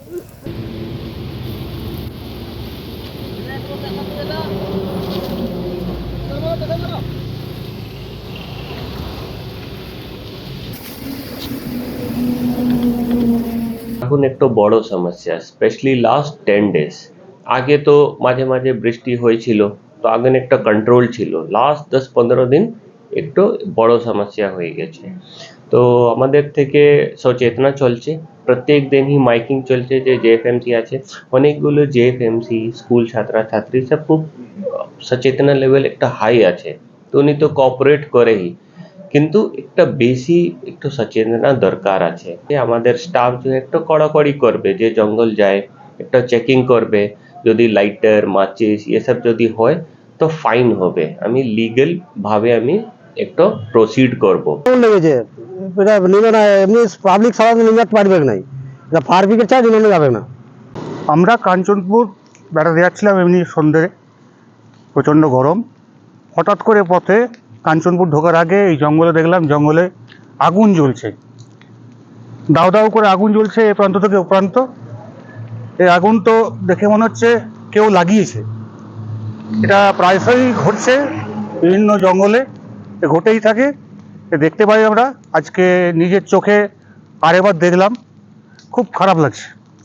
এখন একটু বড় সমস্যা, স্পেশালি লাস্ট 10 days। আগে তো মাঝে মাঝে বৃষ্টি হয়েছিল, তো আগে একটা কন্ট্রোল ছিল। লাস্ট 10-15 দিন একটু বড় সমস্যা হয়ে গেছে। তো আমাদের থেকে সচেতনা চলছে, প্রত্যেক দিনই মাইকিং চলছে যে জেএফএমসি আছে, অনেকগুলো জেএফএমসি স্কুল ছাত্রছাত্রী সব খুব সচেতনা লেভেল একটা হাই আছে, তো উনি তো কোঅপারেট করেই, কিন্তু একটা বেশি একটু সচেতনা দরকার আছে। আমাদের স্টাফ যে একটু কড়াকড়ি করবে, যে জঙ্গল যায় একটা চেকিং করবে, যদি লাইটার মাচিস এসব যদি হয় তো ফাইন হবে। আমি লিগ্যাল ভাবে আমি একটু প্রসিড করব। লেগেছে এটা নিলে না, এমনি পাবলিক সাধারণ নিতে পারবে না, এটা ফায়ার ব্রিগেড ছাড়া নিলে যাবে না। আমরা কাঞ্চনপুর বেড়াতে যাচ্ছিলাম, এমনি সন্ধ্যে, প্রচণ্ড গরম। হঠাৎ করে পথে কাঞ্চনপুর ঢোকার আগে এই জঙ্গলে দেখলাম, জঙ্গলে আগুন জ্বলছে, দাউ দাউ করে আগুন জ্বলছে এ প্রান্ত থেকে ও প্রান্ত। এই আগুন তো দেখে মনে হচ্ছে কেউ লাগিয়েছে। এটা প্রায়শই ঘটছে বিভিন্ন জঙ্গলে, ঘটেই থাকে, দেখতে পাই আমরা। আজকে নিজের চোখে আরেকবার দেখলাম, খুব খারাপ লাগছে।